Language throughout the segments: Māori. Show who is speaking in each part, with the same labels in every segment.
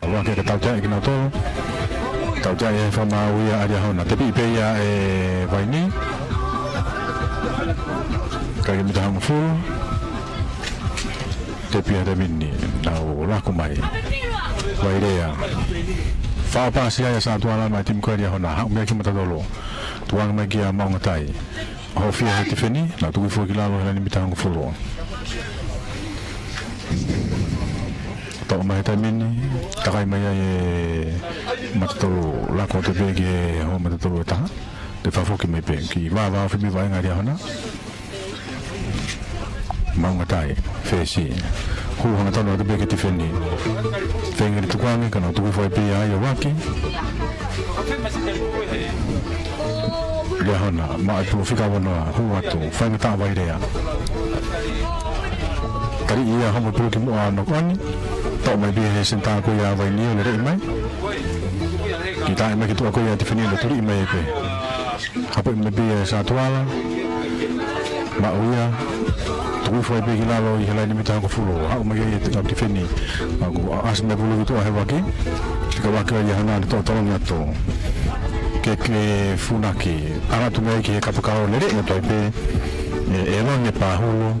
Speaker 1: Lo que tau tai que no todo. Tau tai e fa mau ia aria hona. Te pipe ia e vai ni. Kai mi tamu fu. Te pia de mini. Nau la ko mai. Vai rea. Fa pa sia ia sa tua la mai tim ko aria hona. Ha me ki mata dolo. Tuang mai ki a mau ngatai. Ho fia te feni. Na tu fu ki la lo ni mi tamu fu lo. Tau mai tai mini. Takai mai e matatolo la ko te pegi e ho matatolo e taha te whafoki mai pe ki wā whimi wā ngā ria hana maunga tai whesi hu hana tano te pegi te wheni whengari tukuangi kana tuku whai pe ai a waki ria hana ma ai pulu whika wana hu atu whainga tā wai rea tari ia homo pulu ki mua no kwani tau mai bia he senta ko ia vai ni le rei mai kita mai ki tu ko ia te fini le turi mai pe apa mai bia sa tuala ma uia tu foi be ki lalo i hela ni mita ko fulo ha mai ia te fini aku as me bulu tu he waki ka waki ia hana to to ni to ke funaki ana tu mai ki ka pakaro le rei to pe e lo ni pa hulu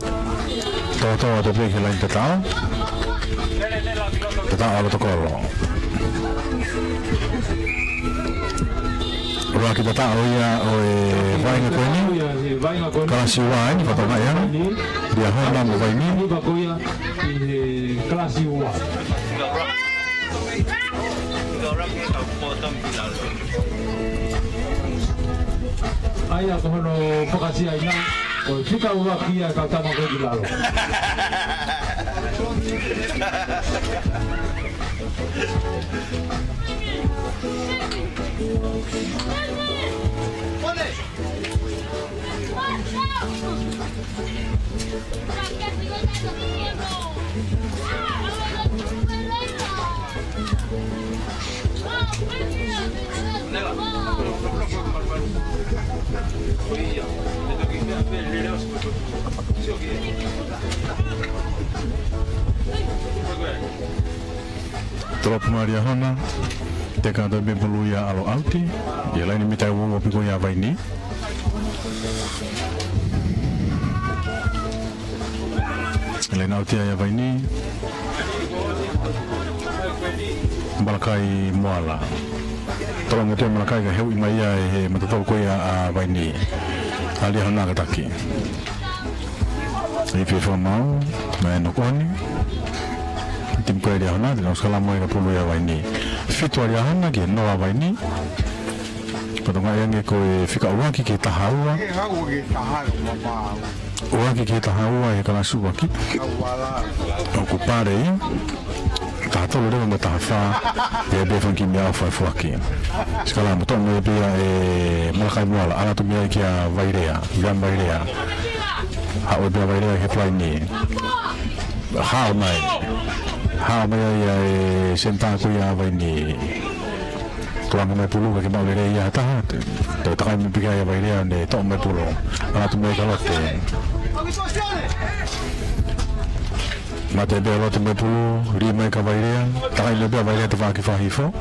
Speaker 1: to te be ki la intata Tata alo tokolo. Ora kita tahu ya vai na koni. Klasi wai ni patona ya. Dia hona mo vai ni.
Speaker 2: Klasi wai. Aya ko no pokasi ai na. O fika wa kia ka tama ko dilalo.
Speaker 1: Trop Maria Hona, te kanta be bulu ya alo alti, ya lain mi tai wo piko ya vai ni. Lain alti ya vai ni. Malakai moala. Tolong te malakai ga heu mai ya e matatau ko ya vai ni. Ali Hona ka taki. Ifi fa mau, mai no koni. Tim ko dia hana de skala mo ka pulu ya vai ni fitu ya hana ke no vai ni padonga yang ko fika waki ke tahawa waki ke tahawa e kala su waki ocupare ta to le mo ta fa e be fon ki mi fa waki skala mo to me be e mo ka mo ala to me ki a vai rea ya vai rea ha o be vai rea ke plai ni ha mai ha mai ai senta ko ya vai ni tuang mai pulu ke mau le ya ta te ta mai piga ya vai le ne to mai pulu ana tu mai kalote mate be lo te mai pulu ri mai ka vai le ta le be vai le te va ki fa hifo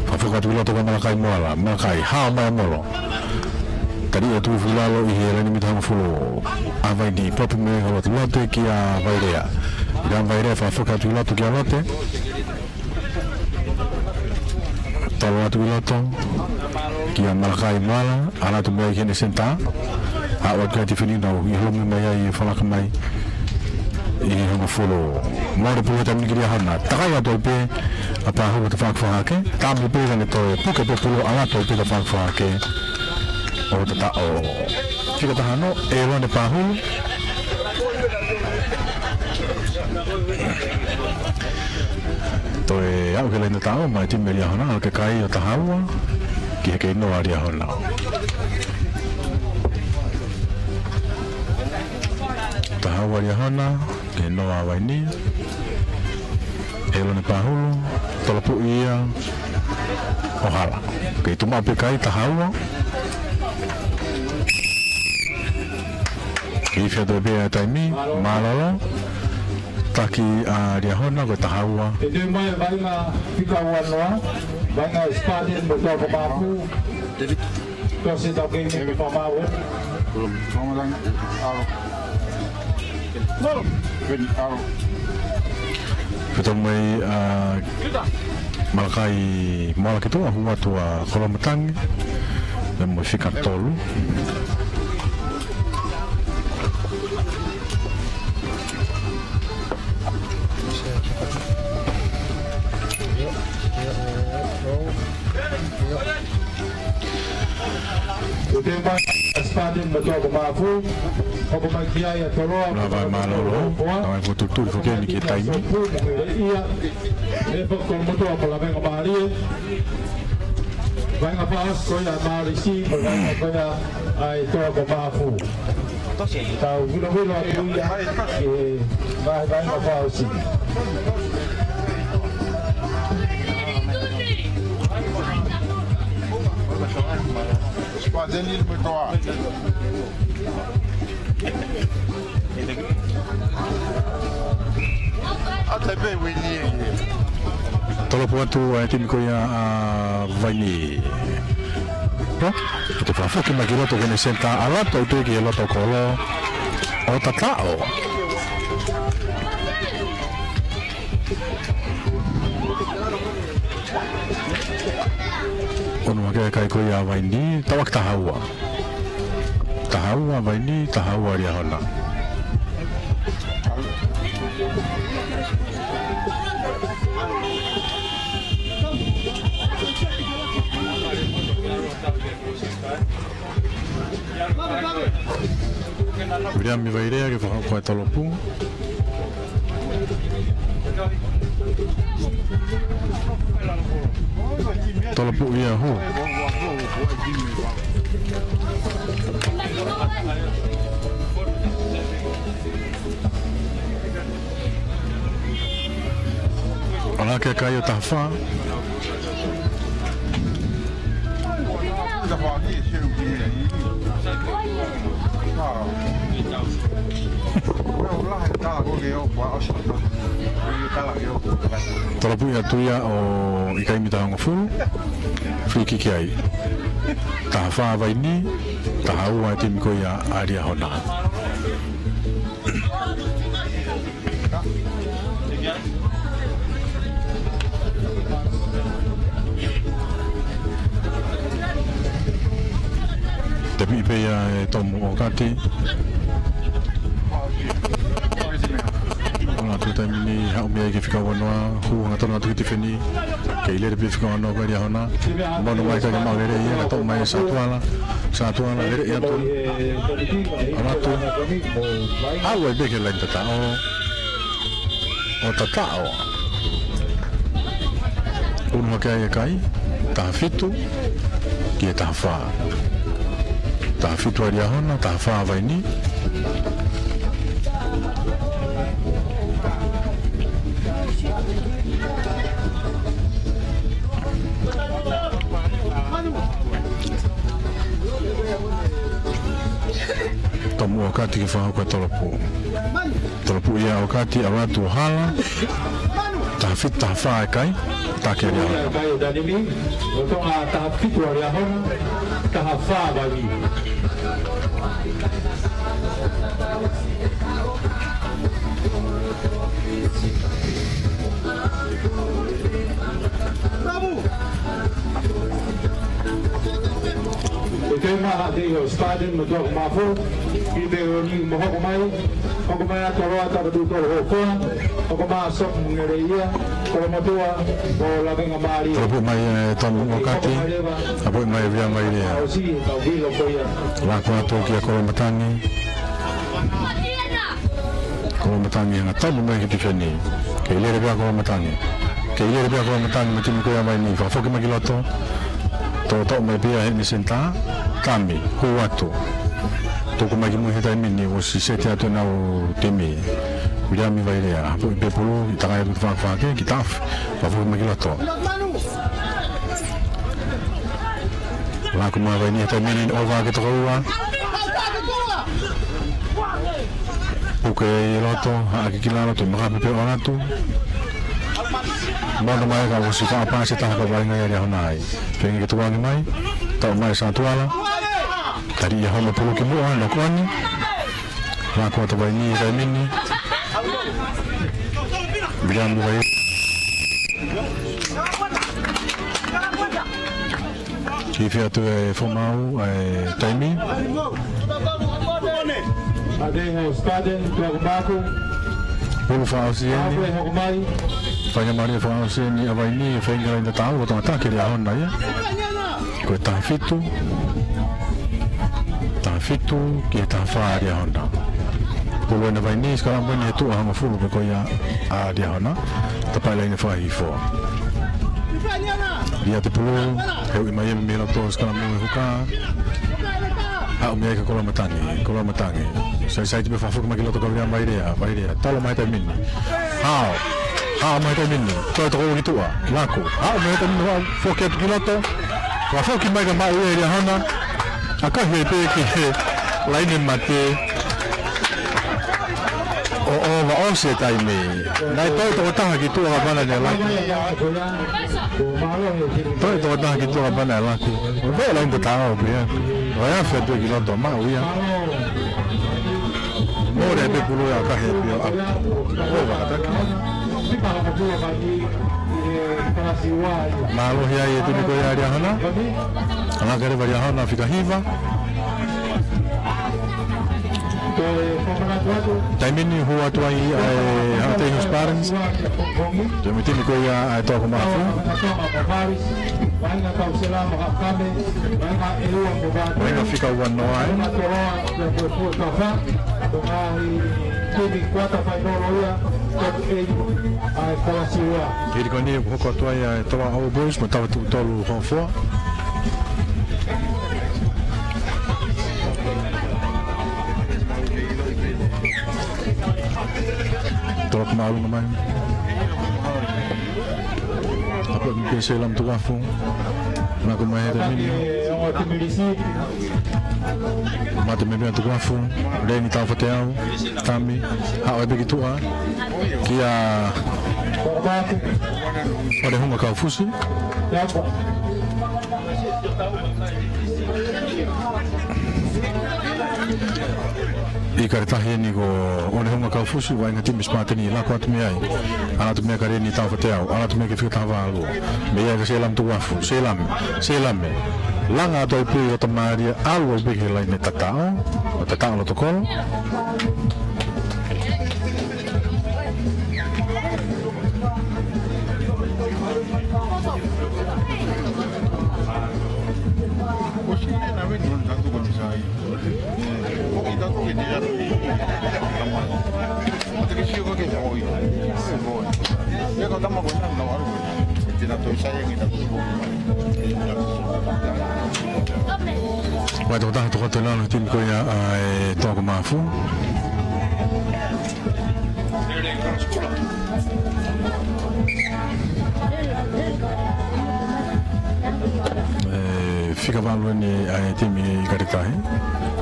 Speaker 1: fa ka tu lo to ka kai mola ma kai ha mai molo tadi tu fulalo i hele ni mitang fulo avai di proprio me lo te ki a vai le dan vai re fa foca tu lato chiamate talo tu lato ki malakai mala ana tu mai kene senta a wa ka ti fini no i lo mai ai fa la mai i ho folo mo de puta mi gria hana taga to pe apa ho te fa fa ke ta mi pe ne to pu ke pulo ala to pe fa fa ke o ta o ki ta hano e lo ne pa hu to e au ke le tao mai ti me ya hona ke kai o tahawa ki ke no aria hona tahawa ya hona ke no vai ni elo ne pahulu tolo pu ia ohala ke tu ma pe kai tahawa Ifia do be taimi malalo taki dia hona ko tahawa
Speaker 2: Itu mai bainga fika wanwa, bainga Spanian betul pemapu. Kau si tak kini pemapu.
Speaker 3: Belum, kamu lang aro. Ben aro.
Speaker 1: betul mai malakai malak itu aku tua kalau metang dan mau fikat tolu
Speaker 2: Itu mai Spanian betul pemapu. Kau mai kiai atau roh.
Speaker 1: lava malolo kami foto tu foto ni kita ini
Speaker 2: Iya, lepas kau mutu apa lah bainga mari. Bainga pas kau ya mari si, bainga kau ya itu pemapu. Tahu guna-guna tu ya, bainga pas si.
Speaker 3: Spazeni berdoa. Até bem o William.
Speaker 1: tolo puatu tim ko ya vani no itu fa ke magiro to kene senta ala to to ke lo to kolo o tatao ono ke kai ko ya vani tawak tahawa vani tahawa ya hola William mi vai idea che fa qua tolopu. Tolopu ia ho. Ala ke kayo tafa.
Speaker 3: 的话，你也去入境的，啊，我拉很大，我给我管我小的，我打了给我。
Speaker 1: Tolopu ia tuia o ikai mita hanga furu. Free kick ai. Tafa vai ni. Tahau ai tim ko ia aria hona. Tapi pe ia tomu o kati. Ona tu tai mini hau me ke fika wanoa hu hanga tona tu tifeni ke ile pe fika wanoa ko dia hona mono mai ka ma vere ia to mai satuala vere ia tu ona tu awe be ke lenta ta o tata o uno ke ai kai ta fitu ke ta fa ta fitu dia hona ta fa vai ni Tomo wakati kifaa kwa tolopu ia wakati awatu hala tahfit tahfa kai takeria
Speaker 2: kai dan ini untuk tahfit waria hona tahfa bagi Tema hati stadion untuk mafu kita ni mohon komai toro atau betul hokon komai sok mengeria kalau matua bola bengamari
Speaker 1: tolopu mai tomo wakati apo mai via mai dia laku atu kia kolomatangi nga tomo mai kitifeni ke ile via kolomatangi mati ko ya mai ni fa foke magiloto to mai bia ni senta kami huatu toko mai mo heta mini o si sete atu na o temi uja mi vai rea apo pe pulu itanga tu fa ke kitaf fa fu magilato la kuma vai ni heta mini o va ke to wa puke loto aki kilalo tu maka pepe ona tu mana mai ka usi ka apa se ta ka vai ngai ya honai pengi tu wangi mai tau mai sa tuala tadi ya hono pulu ki mo ana ko ani la ko to vai ni ka mini bilang vai Kifia tu formau timing
Speaker 2: Adeng Staden Tuakumaku
Speaker 1: Pulu Fausieni Fanya Maria Fausieni avai ni fenga ainda tahu atau tak kira honda ya ko tafitu kita fa dia honda Pulu na vai ni sekarang pun itu hama fulu ko ya dia honda tapi lain fa ifo dia tu pulu eu imai me to sekarang mo huka umia ka kola matangi sai tipe fa fuku makilo to ka mai dia talo mai tamin mai tamin to gitu laku mai tamin foket kiloto wa foki mai ka mai dia hana aka hepe ke lain mate va ose taimi nai to tanga gitu ka bana dia laku to tanga gitu ka bana laku be lain to tanga obia Vaya fe 2 km ma uia. Ora be pulu ya ka he pio. Ova ta. Malo ya yetu ni ko ya dia hana. Ana gare varia hana fika hiva. Taimini huwa tuai hante os parents. Jamitini ko ya to ko mafu. Venga fica o ano aí. Ele quando ele colocou a toalha, estava ao bolso, mas estava tudo todo confort. Troca malu namai. Apa mungkin selam tu kafung. Nak main ni. Mate me tu kafung. Leni tau fateu. Tami. Hau begitu Kia. Ada huma kau fusi. Ikaritahi ni ko one hunga ka fusi wa ngati mispateni la ko atme ai ana tu me kare ni ta fateu ana tu me ke fita valu me ya selam tu wafu selam langa to pu o tamaria alwo be ke lai ne tatao lo tokol Wa to ta to to la tim ko ya to ko mafu fica valendo ni tim ikaritahi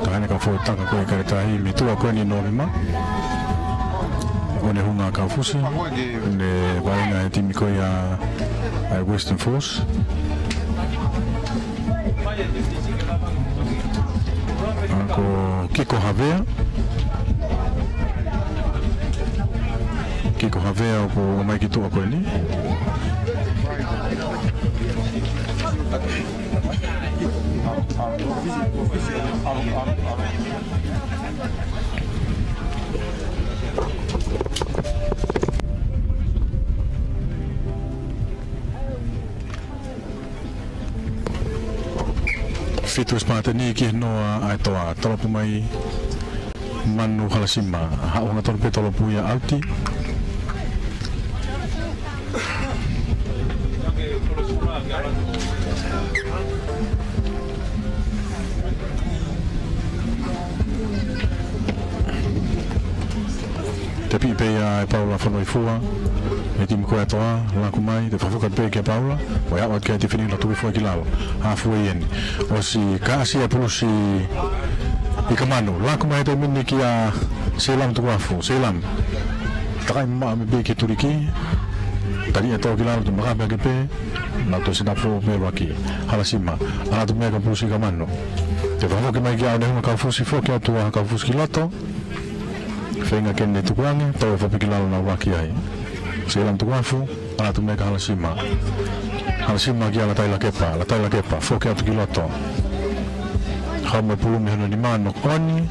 Speaker 1: kana ka fo ta ko ikaritahi mi to ko ni norma one hunga ka fusi ne vaina tim ko ya Western Force ako Kiko Havea ko mai ki to ko ni Fitu spata ni ki no ai toa tolopu mai manu halasima ha ona torpe tolopu ya alti tapi pe ya Paula fono ifua e tim ko atoa la kumai te fafuka pe ke Paula o ya wat ke te fini la tu fo ki lao ha fu yen o si kasi a pulusi Ikamano, laku mai te mini ki a selam tu wafu, selam. Takai ma me be ki turiki. Tadi atau kila tu maka be pe. Na to sinapo me waki. Halasima, ana tu me ka pusi kamano. Te vamo ke mai ki a ne ka fusi fo ki atu ka fusi lato. Fenga kenne tu kwange, to fa pikilalo na waki ai. Selam tu wafu, ana tu me ka halasima. Halasima ki ala taila kepa, fo ki atu ki lato. Hama pulu mi hana ni mano oni.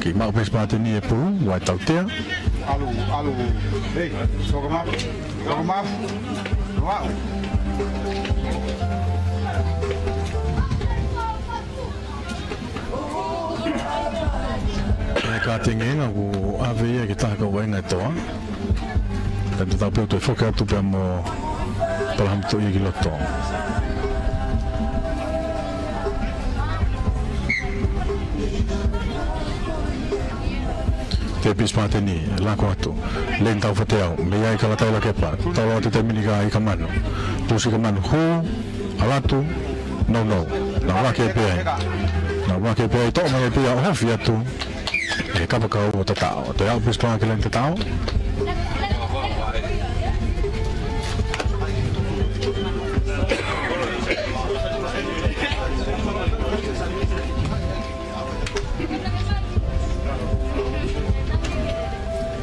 Speaker 1: Ki mau pes pate ni e pulu, wai tau tea.
Speaker 3: Alu, hey, sokamaf, wow.
Speaker 1: Ka tengenga ku ave ki taka wenga toa. Dan tau pe to foka tu pe mo Palham tu ia giloto. Te pismate ni lako atu. Len tau fateau, me ia kala tai la kepa. Tau te termini ka i kamano. Pusi kamano hu alatu no. Na wa ke pe. Na wa ke pe to mai pe o fiatu. E kapa ka o tatao. Te au pisma ke len tatao.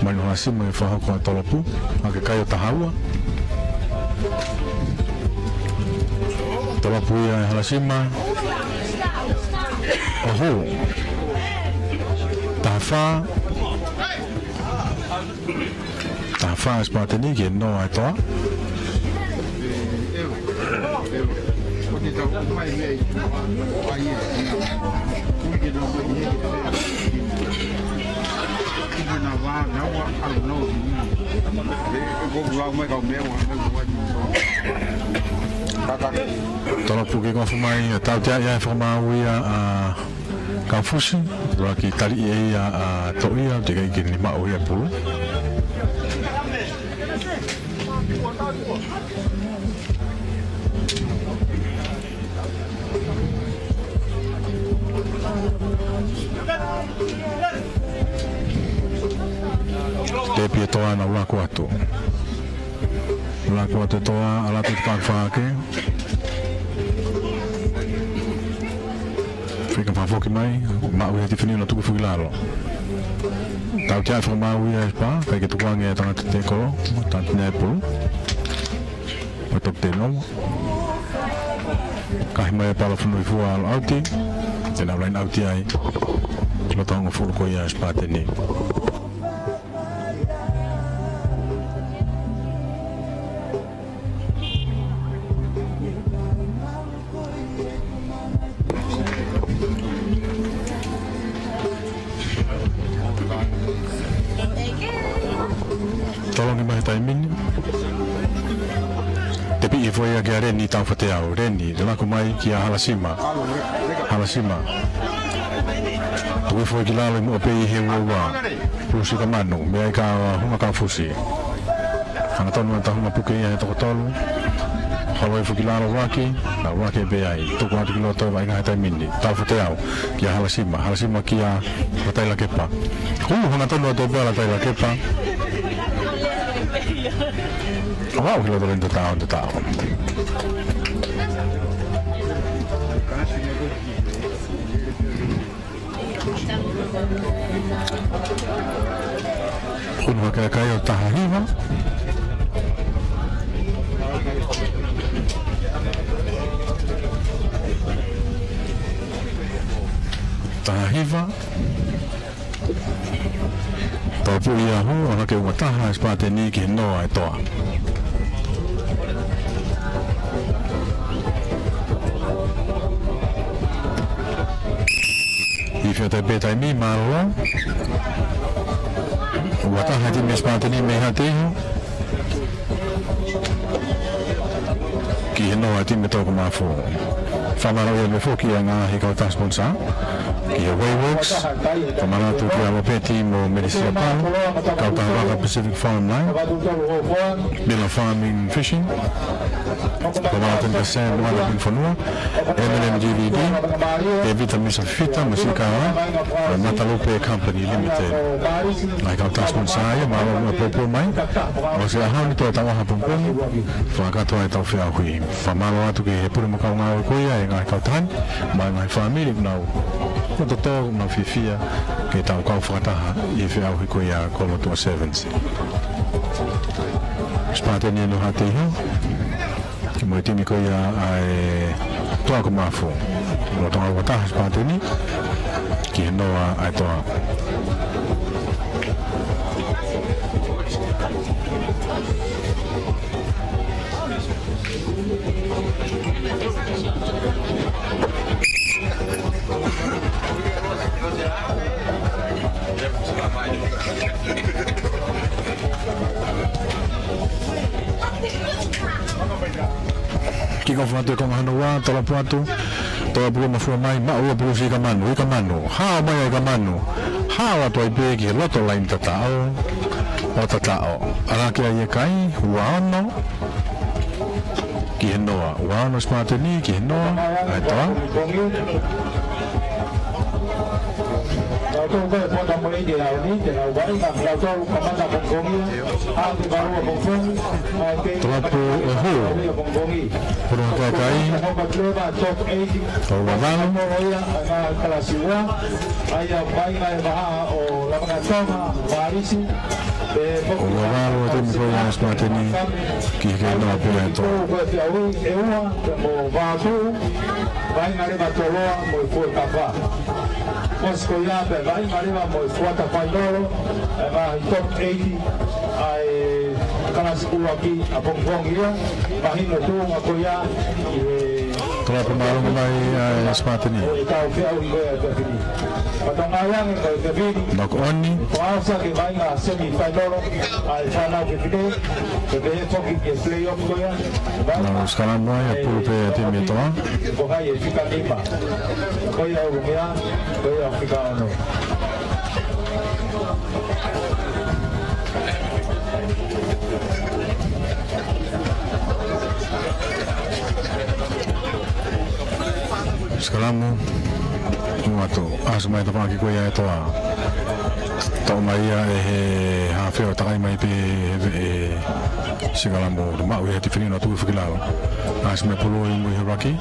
Speaker 1: Mano assim me fa com a tolapu, a que caiu tahaua. Tolapu ia halasima. Oho. Tafa spateni que no é to. Tolong pergi konfirmai tahu dia yang informasi a Kafusi, lagi tadi ia tahu ia jika ingin 5 ia puluh. Tepi toa na laku atu toa alat whakawhake whika whawhoki mai mau heti whenua na tuku whukilaro tau tia whakamau ia espa kai ke tukuange tangata te koro tangata ne pulu o tok te nomo kahi mai pala whanui fua alo auti tena ulain auti ai lotonga furuko ia espa teni tolong ni mai tai min tapi foi a gare ni tau fateau reni la ko mai ki halasima tu foi ki la mo pe he wa pusi ka manu me ka huma ka fusi ana tonu ta huma puke ya to tolu haloi foi ki la waki na waki be ai tu ko ki lo to vai ga tai min tau fateau ki halasima ki a fatai la kepa huna tonu to bala tai la kepa. Wow, que lo dolen de tao. Uno que caiu tahiva. Tapi ia ho ana ke wataha spate ni ke no ai toa. Ifio te beta mi malo. Wataha di me spate ni me hateho. Ki no ai ti me toko mafo. Famaro ia me foki nga he ka ta sponsor. Ki Wayworks, Kamalatu Kiawa Peti Mo Medicine Pal, Kautawaka Pacific Farm Line, Bila Farming Fishing, Kamalatu Kasen Wala Binfonua, M&M DVD, Evita Misafita, Masikawa, Matalope Company Limited. Like our Tasman Saya, Mama Popo Mai, was a hundred to Tawahapun, Fagato at Alfia, Famalo to get Purumaka Koya, and I got time by my family now. What the dog no Fifia, get our Kofataha, if you are Hikoya, Colo to 7s. Spartan no Hatiho, Motimikoya, I talk Mafu, not all what I Spartani, Kinoa, I thought. Kiko fatu kong hanoa tola patu tola pulu mafua mai mau pulu si kamanu ha mai kamanu ha wa toi begi loto lain tatao o tatao ala kia ye kai wano ki henoa wano smart ni ki henoa ai toa
Speaker 2: Tôi có một trong mấy điều này thì là vẫn là lao châu còn bắt đầu bông gông như hai thì vào bông gông
Speaker 1: Tolapu
Speaker 2: bông gông như
Speaker 1: Purung kai
Speaker 2: không bắt lừa và chọc ấy
Speaker 1: Wano
Speaker 2: là kalasiwa ayah bayi mai baha o lapangan sama barisi
Speaker 1: Wano tem ko yang smart ni ki henoa pula to
Speaker 2: ewa mo vasu bayi mai batoloa mo foi kapa Mosco ya pe vai mariva mo fuata paidolo va top 80 ai kana siku aqui a bongbong ia bahino tu makoya
Speaker 1: Tola pemalu mai smart ni
Speaker 2: tau fe au ia te fini patangayang ko te fini
Speaker 1: Nok oni
Speaker 2: Pausa que vai a semi final al final que fini que te foki que play off ko ya
Speaker 1: Na sekarang mai pulpe tim itu
Speaker 2: ko hai fika lima ko ya rumia ko ya fika no
Speaker 1: Sekarang waktu asma itu pagi kau ya itu tau mai ya hafeu takai mai pe segala mo mak we hati fini na tu fikila asma pulu imu hiraki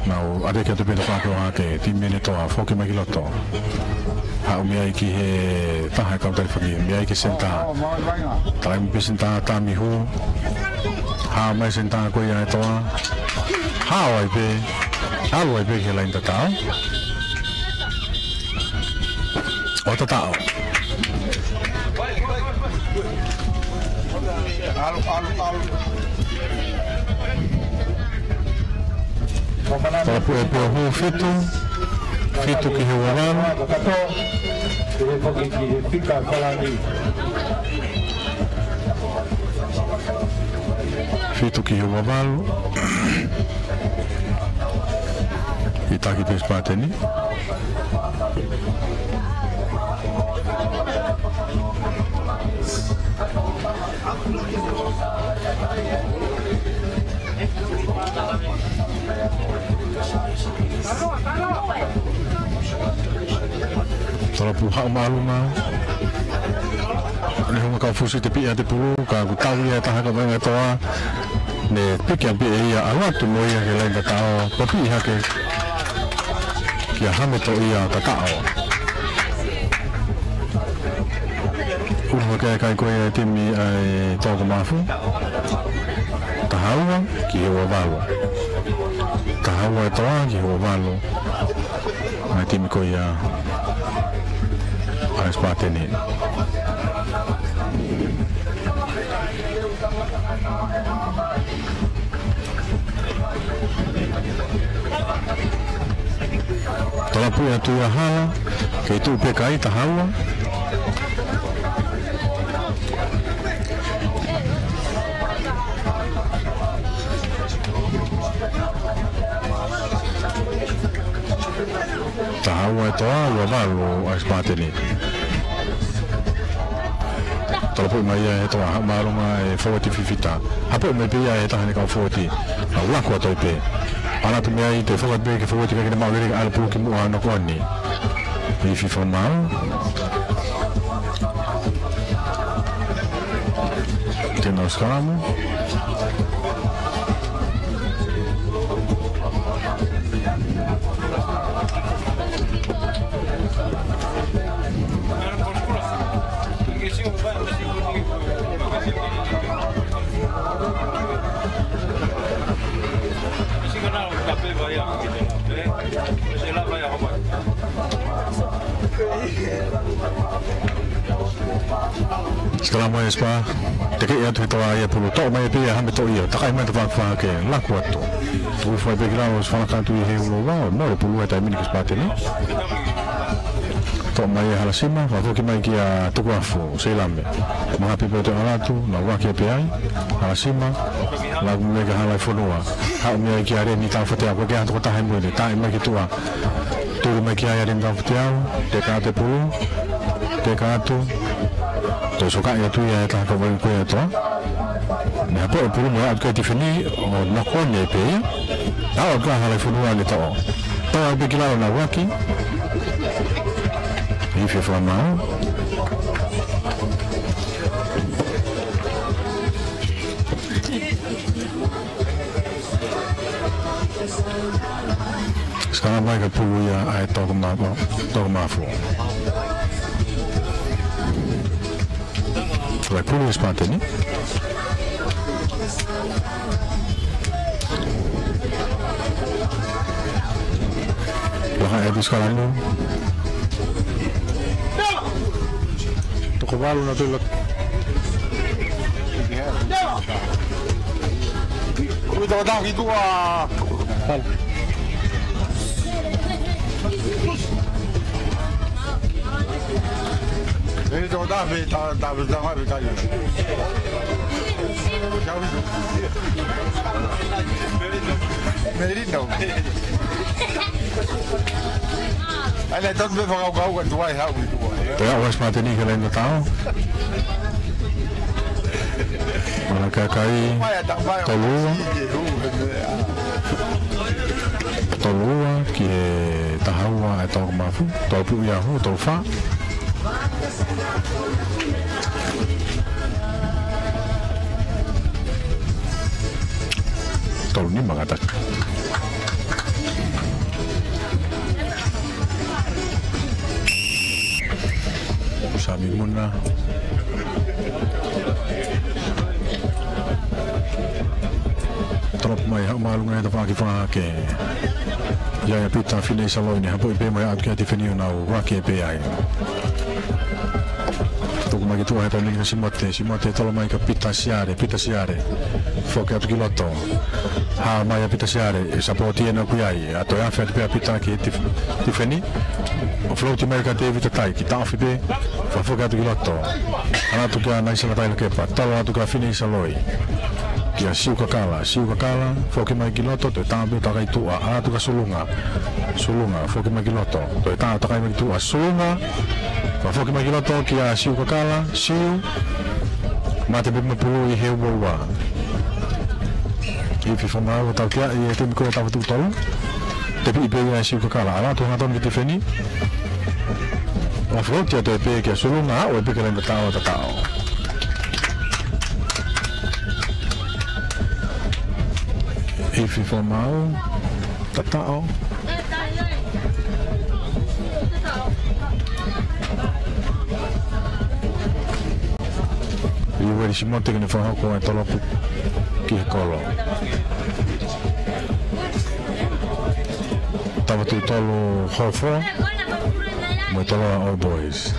Speaker 1: now ada kita benda pakai orang ke tim ini tu fokus mai kilo tu ha umi ai ki he taha kau dari fagi umi ai ki senta takai mi senta tami hu ha mai senta kau ya itu ha wai pe Halo ai pe lain tatao. O tatao. Para po fitu ki hewalan. Fitu ki hewalan. Kita kita sepatu ni. Kalau puhak malu mah, ni orang kau fusi tepi ada pulu, kau tahu ya tak ada banyak toa. Ni pikir ya awak tu moya kelai tak tahu, tapi ya ke. Ya hame to ia tatao. Ulah kai ko ia timi ai to ko mafu. Tahawa ki o valo. Tahawa to ki o valo. Ai timi ko ia ai spateni. Tola puya tu ya hala, ke tu PKI tahawa. tahaua e toa ua valo a spateni talapo mai e toa hamalonga e fawati fifita hapo me pia e tahane ka fawati au lako to pe ana tu mai te fawati be ke fawati ka mau le ala pu ki mo ana ko ni i fi formal teno skalamo setelah mai spa deke ya tu toa ya pulu to mai pe ya hambe to ya takai mai ta fa ke la kuato tu fa be grau fa kan tu he lo va no pulu ta mini ke spa tele to mai hala sima fa ki mai ki a to kwa fo se lambe ma pe pe to ala tu na wa ke pe ai hala sima la me ga hala fo no ha me ki are ni ta fa te ko ke to ta he mo de ta mai ki tu a tu mai ki ai rin ta fa te au te ka te pulu te ka tu to so ka ya tu ya ta ko ben ko ya to na po pulu mo at ka ti fini o na ko ne pe ya o ka hala fo no ni to to be ki la na wa ki il fait vraiment sekarang mereka pulu ya ai togmafo vai pulu espate ni lah ai sekarang ni kebal na tulak. Kau dah dah itu ah. Eh, dah dah be dah dah be kaya. Merino. Ada tak be kau kan tuai hau itu. Ya, was mati ni kalau anda tahu. Mana kakai tolua ki tahawa atau mafu topu yahu tofa. Tol ni mengatakan. Sami muna trop mai ha malunga da fa ki fa ke ya pita fine salo ni ha poi pe mai at ke ti fini na wa ke pe ai to kuma ki tu ha tani si mote tolo mai ka pita siare fo ke at ki lotto ha mai pita siare e sapoti na ku ai ato ya fa pe pita ke ti fini o floti mai ka te vita tai ki ta fi pe fa fo ke at ki lotto ana tu ka na sala tai ke pa talo tu ka fini saloi kia siu kakala foki mai kiloto te tabe takai tua tu ka sulunga foki mai kiloto te ta takai mai tua sulunga foki mai kiloto kia siu kakala mate be me pulu I heu wa I fi fama o tau kia I te ko tau tu tolu te pi be ia siu kakala ala tu ngaton ki te feni o frotia te pe kia sulunga o pe kele tao tao if you formal tatao you were si monte ne fa ko tolo ki kolo tava tu tolo hofo mo tolo all boys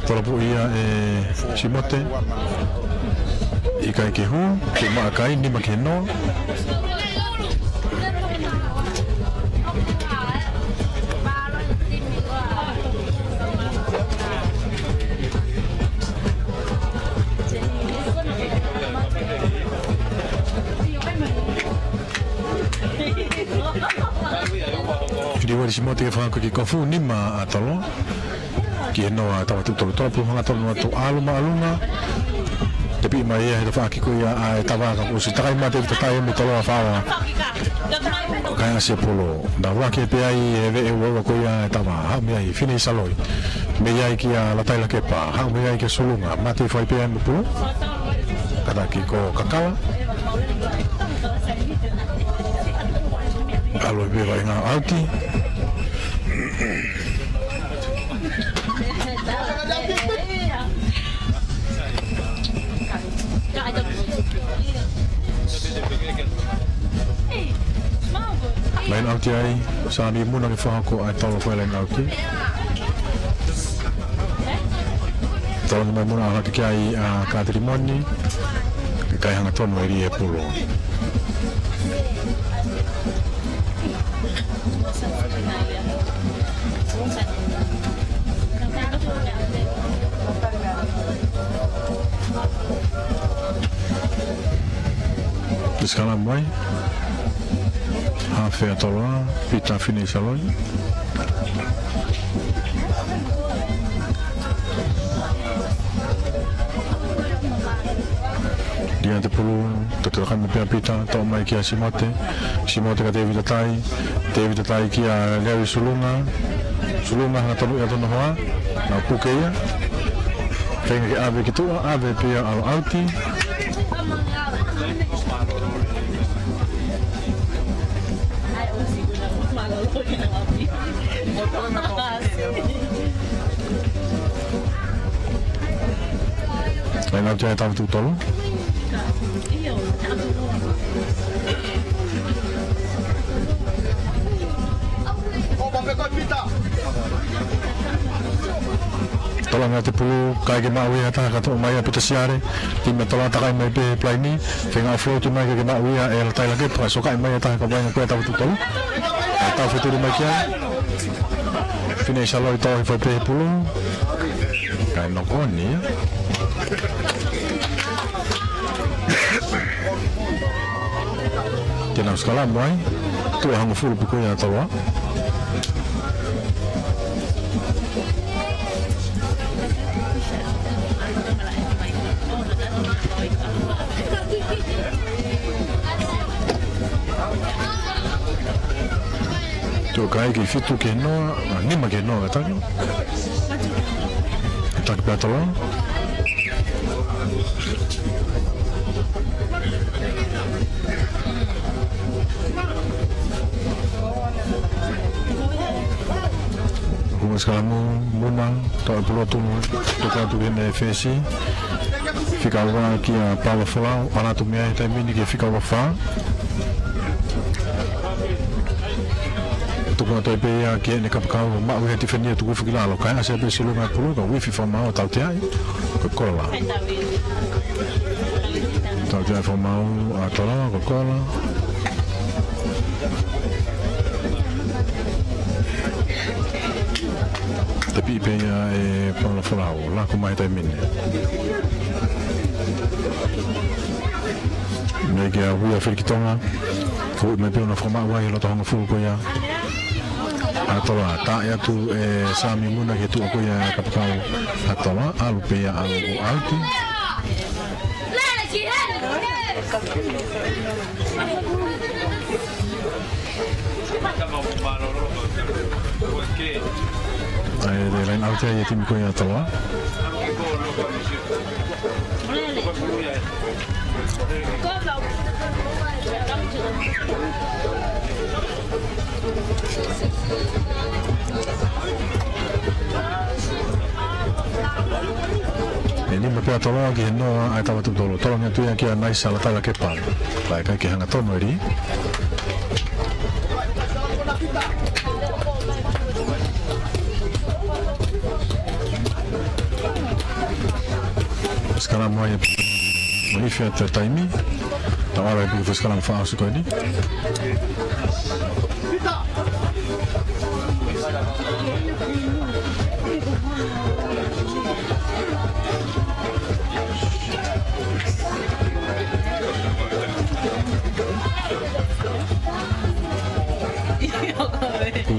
Speaker 1: Tolopo ia si mote I kai ke hu ke ma kai ni ma ke no wari si mo te whanga ki kofu nima a talo. Ki he noa tawa tutolo tolo pu hanga tolo to aluma alunga. Te pi mai e he whaki ko ia a e tawa ka kusi takai ma te tatai me tolo a whawa. Kaya se polo. Da wake pe ai e ve e wawa ko ia e tawa. Hau me ai fine saloi. Me ai ki a latai la kepa. Hau me ai ki solunga. Ma te whai pe ai me polo. Kada ki ko kakawa. Alo be vai ngā auti. Lain auti ai, sāni muna ki whahako ai tolo koe lain auti. Tolo ki mai muna ahaki ki ai a kātirimoni, ki kai hanga tonu e ri e polo. Sekarang mai hafe atoloa pita fini saloi dia te pulu teterakan me pita tau mai kia simote ka David tai kia Lewi sulunga hana tolu ya tono hoa na puke ia venga ki ave kitua ave pia alo auti lain auti ai tahu tutolo tolong ngati pulu kai ke maui ata ka to mai apita siare timba tola ta kai mai pe plaini fenga flow tu mai ke maui e la tai la ke pa so kai mai ata ka bai ko ta tutolo ta futuro mai kia fine saloi to foi pe pulu kai no koni tenang skala mai tu hang full buku ya tawa tu kai ki fitu ke no nima ke no ta tak patalo sekarang munang tak perlu tukar tu kena FSC fica lá aqui a Paula falar anatomia também ninguém fica lá fora tukar tu pe aqui ni kapkau mak we tifenia tu we fikila lo kai asa be silo ngai pulu ka we fi formal tau te ai ko kola tau te formal a tola ko kola tapi penha e Paula Folau lá com mais também nega a rua Felikitonga ko me pelo na forma vai lo tonga fu ko ya atola ta ya tu sami muna ke tu ko ya kapkau atola alu pe ya alu alti de lain auto ya tim ko ya tola ini me pea tola ki no ai tava tu tolo tola nga tu ya ki nai sala tala ke pa lai ka ki hanga tono ri sekarang mau ya Bolivia tertaimi tawar ibu sekarang faham suka ini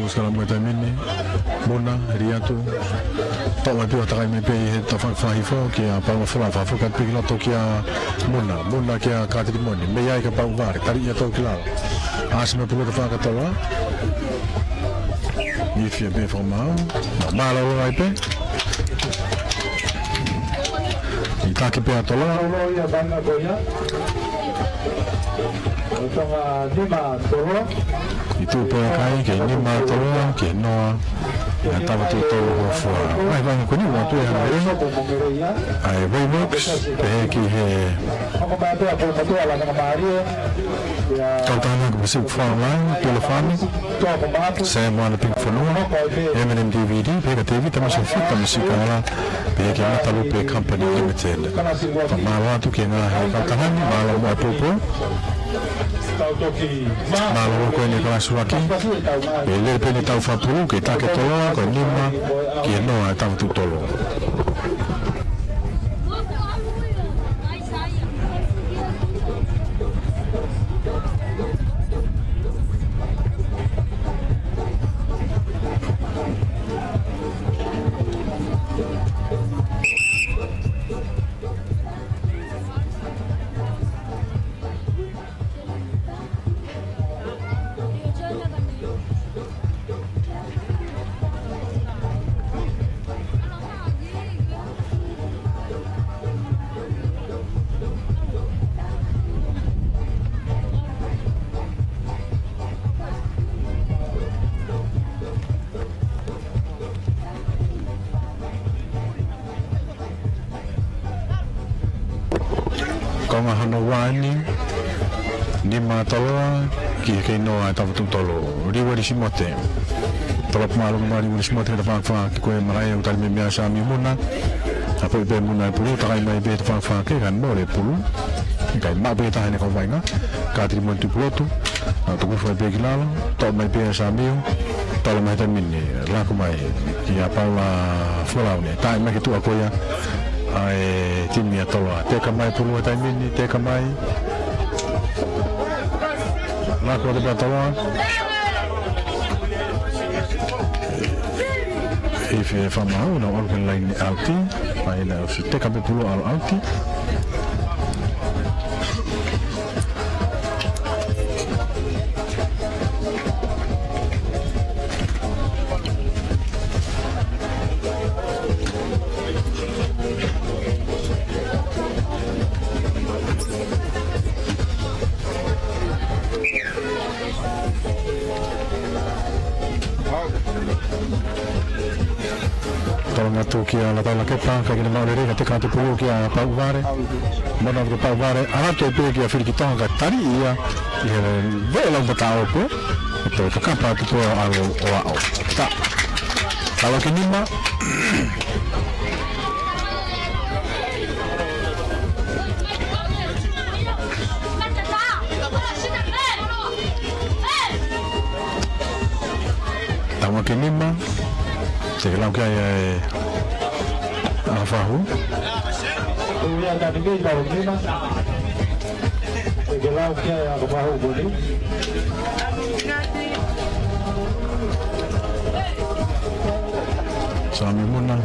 Speaker 1: sekarang mereka mini Mona Riatu tak lebih otak kami pergi tak fahifo kia paling fulan fafu kan pergi lah tu kia Mona kia katerimoni meyai ke pau var tadi ya tu kelal asma perlu tak kata lah ni fia be formal malah orang itu kita kita tolong
Speaker 2: ya bangga goya untuk lima tolong
Speaker 1: itu perkai ke lima tolong ke noa tahu tu fua ai bang ko ni waktu yang ai box pergi he
Speaker 2: aku bantu aku ala kemari ya
Speaker 1: kau tanah ke musik phone telefon saya mau lebih phone M&M DVD pergi TV termasuk fit musik ala pergi mata lupa company limited malah tu kena kau tanah malah mau apa malu ko ni kelas lagi ele peni tahu fapulu kita ke tolong ko lima kino tahu tu tolong wani ni mataloa ki no tahu tu tolo riwari simote tolak malu mari muri simote da fa ko marai utal me biasa mi muna apa ibe muna pulu takai mai be fa ke kan mo le pulu kai ma be ta ne ko vainga ka tri mon tu plotu tu ko fa be gilalo to mai biasa mi tolo mai ta minni la ko mai ki apa la fola ne ta mai tu ako ya ai timia tolo te ka mai pulu ta minni te ka mai la ko de tolo if from now no organ line alti ai na se te ka pulu al alti tu kia la tala kepa ka kina maurere ka te kante pulu kia pauvare mana ka pauvare ato pe kia firikitong ka tari ia vela un batao pe to ka kapa tu alo o ta kalau kini ma tahu kini ma sekarang kaya fahu
Speaker 2: ya tadi ke tahu ni mas sekarang kaya aku fahu boleh
Speaker 1: sami muna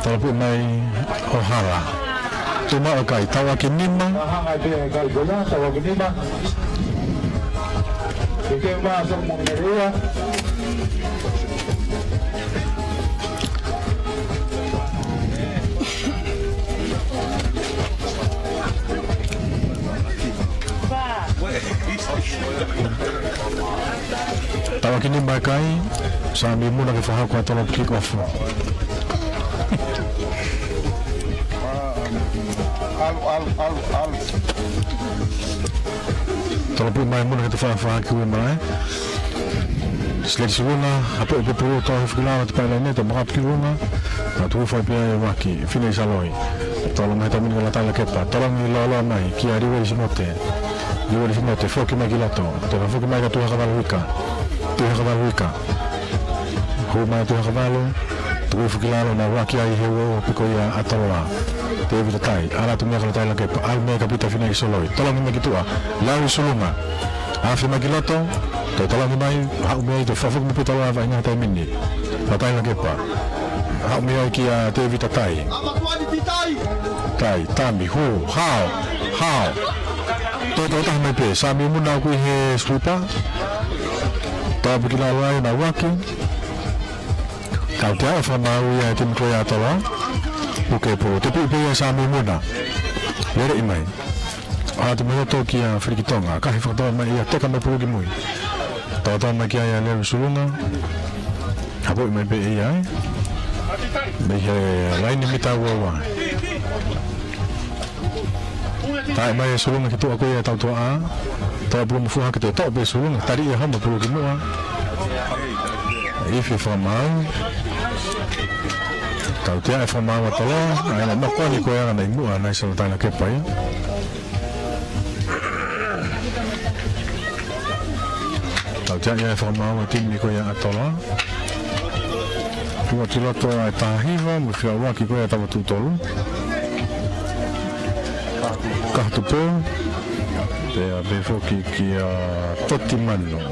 Speaker 1: tapi mai ohala cuma okai tawa kinima
Speaker 2: kai bola tawa kinima que más montería
Speaker 1: tawa kini bakai sambil muna kifaham kwa tolong kick off al tolong main muna kifaham kiwe marai seleksi luna apa ibu perlu tahu fikirlah tempat lainnya tu berapa kilona tu fai pia waki finish aloi tolong mai tamin kalau tak lekat tolong lolo mai kia riwari simote foki mai gilato tolong foki mai tu hakabal wika hu mai tu hakabalo tu fukilalo na waki ai hewo piko ia atoloa te vita tai ala tu ngakala tai lake al me kapita fina i soloi tolong me kitua lau sulunga afi magiloto to tolong mai ha me to fafuk me pitala va ina tai minni patai lake pa ha me ai ki a te vita tai tai tambi hu how to ta me pe sami muna ku he slipa ta bukilalo ai na waki kau tiada famau ya tim koya tolong, bukan po. Tapi dia sambil muna, lere imai. Tu mula tu kia frikitonga, kahit faktor mai ya teka mai pergi mui. Tahu mai kia ya lere sulunga, apa imai be ya? Be lain ni kita wawa. Tak mai sulunga kita aku ya tahu tua, tahu belum fuha kita tahu be sulunga. Tadi ya hamba pergi mua. Ifi famau. Tau tia e whamau atala, ai na mako ni koe anga nei mua, nei sala taina kepa ia. Tau tia e whamau a timi ni koe anga atala. Tua tiloto ai tāhiwa, mu whia waki koe a tawa tūtolu. Kahtupo, pea befoki ki a toti manu.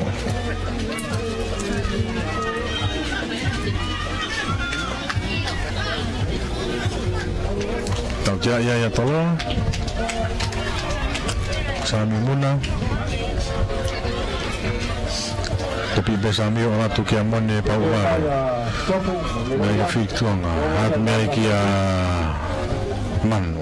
Speaker 1: Tau tia ia tolo sami muna tapi besami orang tu kia mone paua mai fik tuanga hat mai kia manu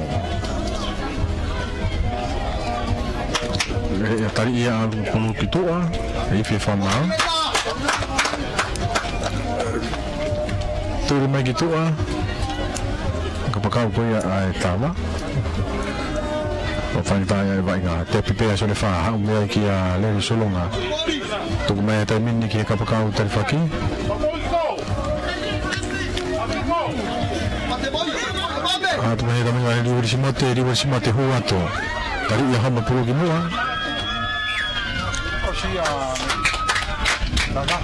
Speaker 1: ya tadi ia pulu kitua ifi fama tu mai kitua kapakau ko ya ai tama o fai tai ai vai nga te pipe so le fa ha mo ki a le solonga tu me ta minni ki kapakau te faki a tu me ta me ai ri simote hu ato tari ya hama pulu ki mua
Speaker 3: Osia. Nada.